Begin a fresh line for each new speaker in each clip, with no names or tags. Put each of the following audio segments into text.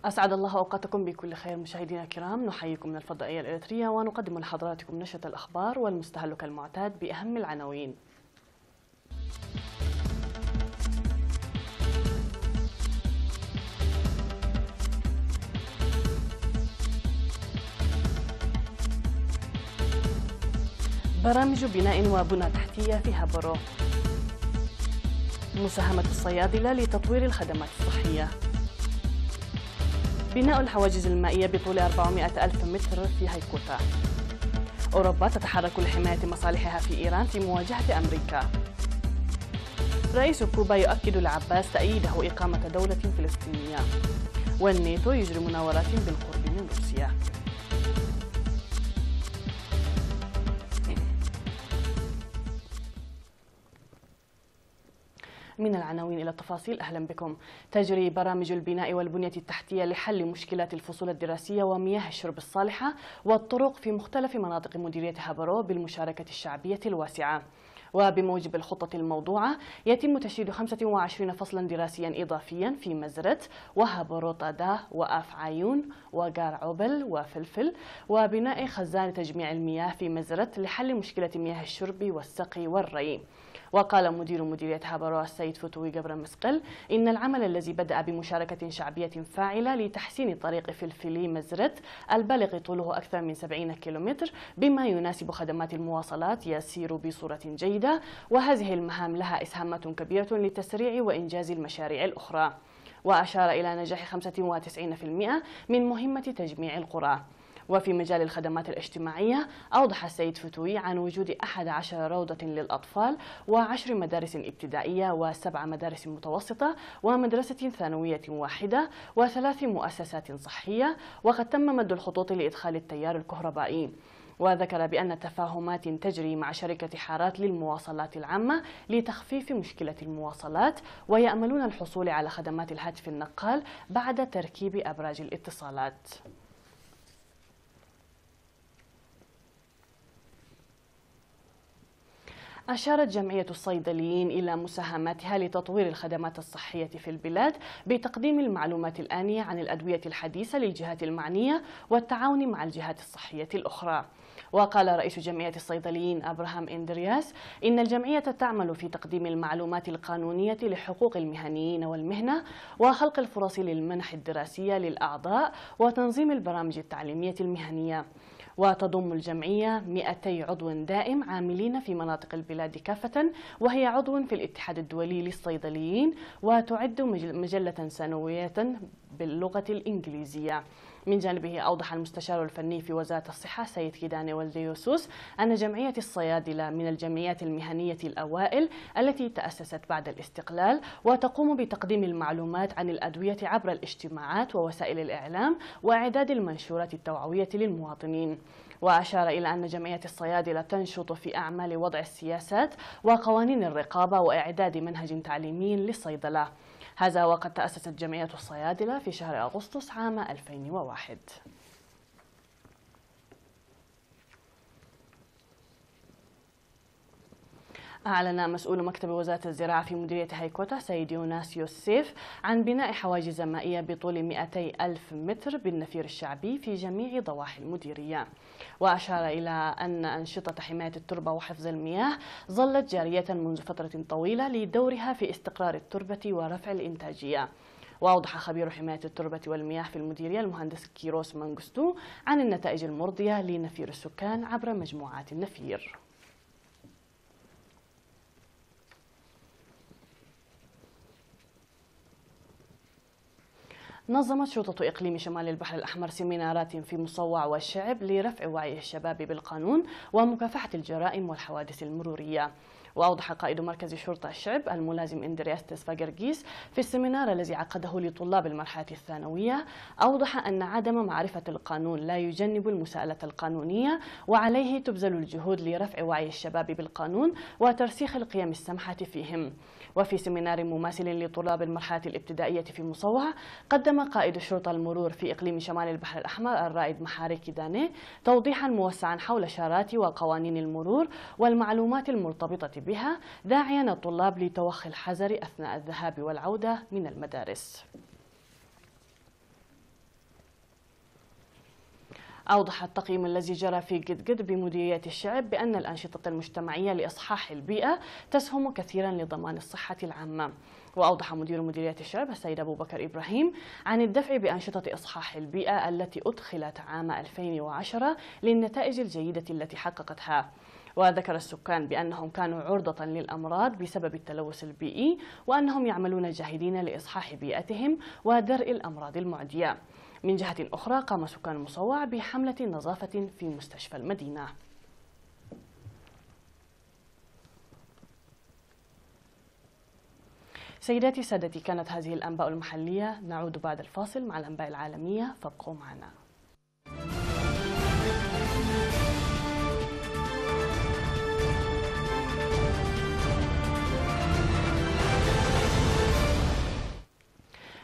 أسعد الله أوقاتكم بكل خير مشاهدينا الكرام، نحييكم من الفضائية الإريترية ونقدم لحضراتكم نشرة الأخبار والمستهل كالمعتاد بأهم العناوين. برامج بناء وبنى تحتية في هبرو. مساهمة الصيادلة لتطوير الخدمات الصحية. بناء الحواجز المائية بطول 400 ألف متر في هيكوتا. أوروبا تتحرك لحماية مصالحها في إيران في مواجهة أمريكا. رئيس كوبا يؤكد لعباس تأييده إقامة دولة فلسطينية. والناتو يجري مناورات بالقرب من روسيا. من العناوين إلى التفاصيل، أهلا بكم. تجري برامج البناء والبنية التحتية لحل مشكلات الفصول الدراسية ومياه الشرب الصالحة والطرق في مختلف مناطق مديرية هبرو بالمشاركة الشعبية الواسعة. وبموجب الخطة الموضوعة يتم تشييد 25 فصلا دراسيا إضافيا في مزرت وهبرو طادا وآف عيون وقار عبل وفلفل، وبناء خزان تجميع المياه في مزرت لحل مشكلة مياه الشرب والسقي والري. وقال مدير مديرية هبرو السيد فتوي قبر مسقل إن العمل الذي بدأ بمشاركة شعبية فاعلة لتحسين طريق فلفلي مزرت البالغ طوله أكثر من 70 كيلومتر بما يناسب خدمات المواصلات يسير بصورة جيدة، وهذه المهام لها إسهامات كبيرة لتسريع وإنجاز المشاريع الأخرى. وأشار إلى نجاح 95% من مهمة تجميع القرى. وفي مجال الخدمات الاجتماعية أوضح السيد فتوي عن وجود 11 روضة للأطفال و10 مدارس ابتدائية و7 مدارس متوسطة ومدرسة ثانوية واحدة و3 مؤسسات صحية، وقد تم مد الخطوط لإدخال التيار الكهربائي. وذكر بأن تفاهمات تجري مع شركة حارات للمواصلات العامة لتخفيف مشكلة المواصلات، ويأملون الحصول على خدمات الهاتف النقال بعد تركيب أبراج الاتصالات. أشارت جمعية الصيدليين إلى مساهماتها لتطوير الخدمات الصحية في البلاد بتقديم المعلومات الآنية عن الأدوية الحديثة للجهات المعنية والتعاون مع الجهات الصحية الأخرى. وقال رئيس جمعية الصيدليين أبراهام إندرياس إن الجمعية تعمل في تقديم المعلومات القانونية لحقوق المهنيين والمهنة وخلق الفرص للمنح الدراسية للأعضاء وتنظيم البرامج التعليمية المهنية. وتضم الجمعية 200 عضو دائم عاملين في مناطق البلاد كافة، وهي عضو في الاتحاد الدولي للصيدليين، وتعد مجلة سنوية باللغة الإنجليزية. من جانبه أوضح المستشار الفني في وزارة الصحة سيد كيداني والديوسوس أن جمعية الصيادلة من الجمعيات المهنية الأوائل التي تأسست بعد الاستقلال، وتقوم بتقديم المعلومات عن الأدوية عبر الاجتماعات ووسائل الإعلام وإعداد المنشورات التوعوية للمواطنين. وأشار إلى أن جمعية الصيادلة تنشط في أعمال وضع السياسات وقوانين الرقابة وإعداد منهج تعليمي للصيدلة. هذا وقد تأسست جمعية الصيادلة في شهر أغسطس عام 2001. أعلن مسؤول مكتب وزارة الزراعة في مديرية هيكوتا سيد يوناس يوسف عن بناء حواجز مائية بطول 200 ألف متر بالنفير الشعبي في جميع ضواحي المديرية. وأشار إلى أن أنشطة حماية التربة وحفظ المياه ظلت جارية منذ فترة طويلة لدورها في استقرار التربة ورفع الإنتاجية. وأوضح خبير حماية التربة والمياه في المديرية المهندس كيروس مانغستو عن النتائج المرضية لنفير السكان عبر مجموعات النفير. نظمت شرطة إقليم شمال البحر الأحمر سيمينارات في مصوع والشعب لرفع وعي الشباب بالقانون ومكافحة الجرائم والحوادث المرورية. وأوضح قائد مركز شرطة الشعب الملازم إندرياس تسفاجرجيس في السيمينار الذي عقده لطلاب المرحلة الثانوية، أوضح أن عدم معرفة القانون لا يجنب المساءلة القانونية، وعليه تبذل الجهود لرفع وعي الشباب بالقانون وترسيخ القيم السمحة فيهم. وفي سيمينار مماثل لطلاب المرحلة الابتدائية في مصوع، قدم قائد شرطة المرور في إقليم شمال البحر الأحمر الرائد محاري كيداني توضيحا موسعا حول شارات وقوانين المرور والمعلومات المرتبطة بها، داعيا الطلاب لتوخي الحذر أثناء الذهاب والعودة من المدارس. أوضح التقييم الذي جرى في قدقد بمديرية الشعب بأن الأنشطة المجتمعية لإصحاح البيئة تسهم كثيرا لضمان الصحة العامة. وأوضح مدير مديرية الشعب السيد أبو بكر إبراهيم عن الدفع بأنشطة إصحاح البيئة التي أدخلت عام 2010 للنتائج الجيدة التي حققتها. وذكر السكان بأنهم كانوا عرضة للأمراض بسبب التلوث البيئي، وأنهم يعملون جاهدين لإصحاح بيئتهم ودرء الأمراض المعدية. من جهة أخرى قام سكان المصوع بحملة نظافة في مستشفى المدينة. سيداتي سادتي، كانت هذه الأنباء المحلية. نعود بعد الفاصل مع الأنباء العالمية، فابقوا معنا.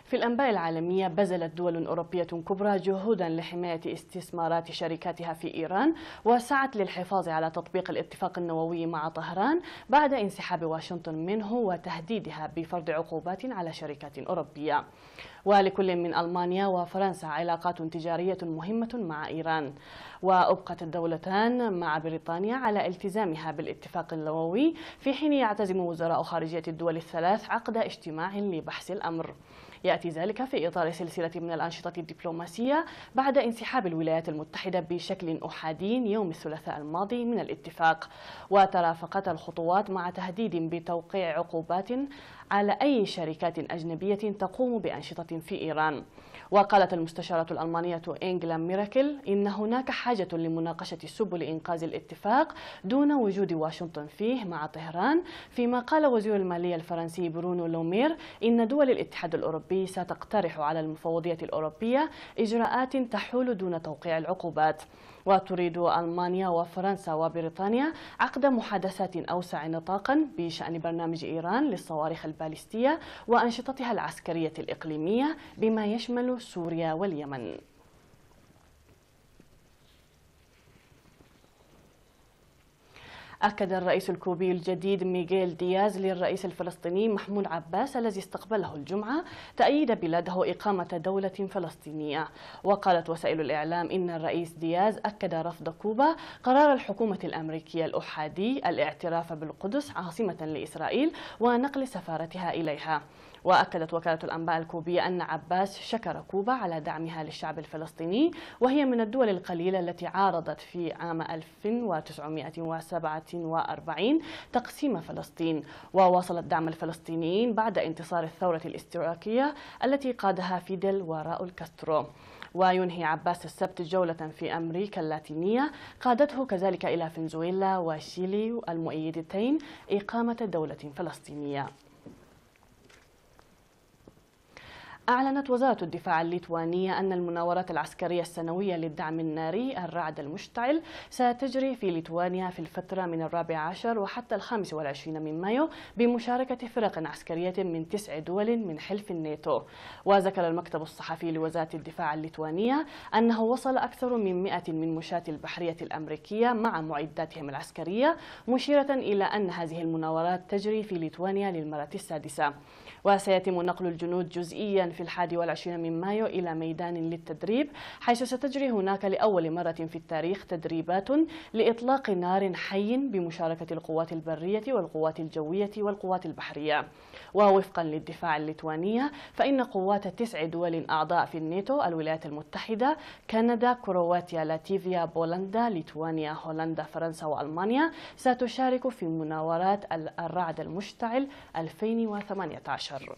في الأنباء العالمية، بذلت دول أوروبية كبرى جهودا لحماية استثمارات شركاتها في إيران، وسعت للحفاظ على تطبيق الاتفاق النووي مع طهران بعد انسحاب واشنطن منه وتهديدها بفرض عقوبات على شركات أوروبية. ولكل من ألمانيا وفرنسا علاقات تجارية مهمة مع إيران، وأبقت الدولتان مع بريطانيا على التزامها بالاتفاق النووي، في حين يعتزم وزراء خارجية الدول الثلاث عقد اجتماع لبحث الأمر. يأتي ذلك في إطار سلسلة من الأنشطة الدبلوماسية بعد انسحاب الولايات المتحدة بشكل أحادي يوم الثلاثاء الماضي من الاتفاق، وترافقت الخطوات مع تهديد بتوقيع عقوبات على أي شركات أجنبية تقوم بأنشطة في إيران. وقالت المستشارة الألمانية إنجلا ميراكل إن هناك حاجة لمناقشة سبل إنقاذ الاتفاق دون وجود واشنطن فيه مع طهران، فيما قال وزير المالية الفرنسي برونو لومير إن دول الاتحاد الأوروبي ستقترح على المفوضية الأوروبية إجراءات تحول دون توقيع العقوبات. وتريد ألمانيا وفرنسا وبريطانيا عقد محادثات أوسع نطاقا بشأن برنامج إيران للصواريخ البالستية وأنشطتها العسكرية الإقليمية بما يشمل سوريا واليمن. أكد الرئيس الكوبي الجديد ميغيل دياز للرئيس الفلسطيني محمود عباس الذي استقبله الجمعة تأييد بلاده إقامة دولة فلسطينية. وقالت وسائل الإعلام إن الرئيس دياز أكد رفض كوبا قرار الحكومة الأمريكية الأحادي الاعتراف بالقدس عاصمة لإسرائيل ونقل سفارتها إليها. وأكدت وكالة الأنباء الكوبية أن عباس شكر كوبا على دعمها للشعب الفلسطيني، وهي من الدول القليلة التي عارضت في عام 1947 تقسيم فلسطين، وواصلت دعم الفلسطينيين بعد انتصار الثورة الاشتراكية التي قادها فيدل وراؤول كاسترو. وينهي عباس السبت جولة في أمريكا اللاتينية قادته كذلك إلى فنزويلا وشيلي المؤيدتين إقامة دولة فلسطينية. أعلنت وزارة الدفاع الليتوانية أن المناورات العسكرية السنوية للدعم الناري الرعد المشتعل ستجري في ليتوانيا في الفترة من 14 وحتى 25 من مايو بمشاركة فرق عسكرية من 9 دول من حلف الناتو. وذكر المكتب الصحفي لوزارة الدفاع الليتوانية أنه وصل أكثر من 100 من مشاة البحرية الأمريكية مع معداتهم العسكرية، مشيرة إلى أن هذه المناورات تجري في ليتوانيا للمرة السادسة. وسيتم نقل الجنود جزئيا في 21 من مايو إلى ميدان للتدريب، حيث ستجري هناك لأول مرة في التاريخ تدريبات لإطلاق نار حي بمشاركة القوات البرية والقوات الجوية والقوات البحرية. ووفقا للدفاع الليتوانية فإن قوات 9 دول أعضاء في الناتو الولايات المتحدة، كندا، كرواتيا، لاتفيا، بولندا، ليتوانيا، هولندا، فرنسا وألمانيا ستشارك في مناورات الرعد المشتعل 2018.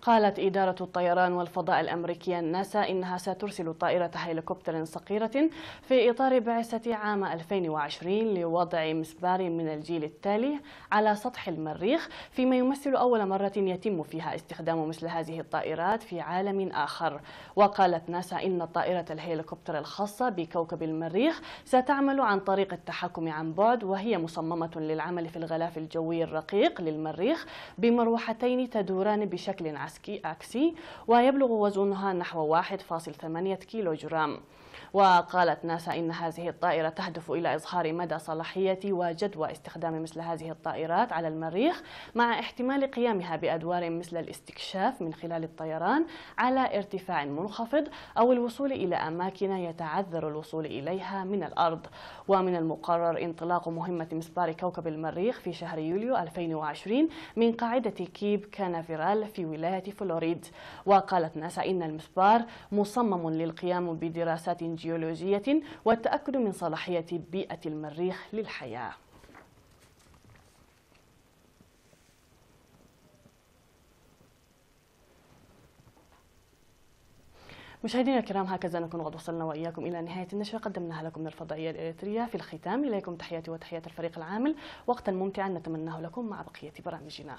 قالت إدارة الطيران والفضاء الأمريكية ناسا إنها سترسل طائرة هليكوبتر صغيرة في إطار بعثة عام 2020 لوضع مسبار من الجيل التالي على سطح المريخ، فيما يمثل أول مرة يتم فيها استخدام مثل هذه الطائرات في عالم آخر. وقالت ناسا إن طائرة الهليكوبتر الخاصة بكوكب المريخ ستعمل عن طريق التحكم عن بعد، وهي مصممة للعمل في الغلاف الجوي الرقيق للمريخ بمروحتين تدوران بشكل عكسي، ويبلغ وزنها نحو 1.8 كيلوغرام. وقالت ناسا إن هذه الطائرة تهدف إلى إظهار مدى صلاحية وجدوى استخدام مثل هذه الطائرات على المريخ، مع احتمال قيامها بأدوار مثل الاستكشاف من خلال الطيران على ارتفاع منخفض أو الوصول إلى أماكن يتعذر الوصول إليها من الأرض. ومن المقرر انطلاق مهمة مسبار كوكب المريخ في شهر يوليو 2020 من قاعدة كيب كانافيرال في ولاية فلوريد. وقالت ناسا إن المسبار مصمم للقيام بدراسات جيولوجية والتأكد من صلاحية بيئة المريخ للحياة. مشاهدينا الكرام، هكذا نكون قد وصلنا وإياكم إلى نهاية النشرة قدمناها لكم من الفضائية الإريترية. في الختام إليكم تحياتي وتحيات الفريق العامل، وقتا ممتعا نتمناه لكم مع بقية برامجنا.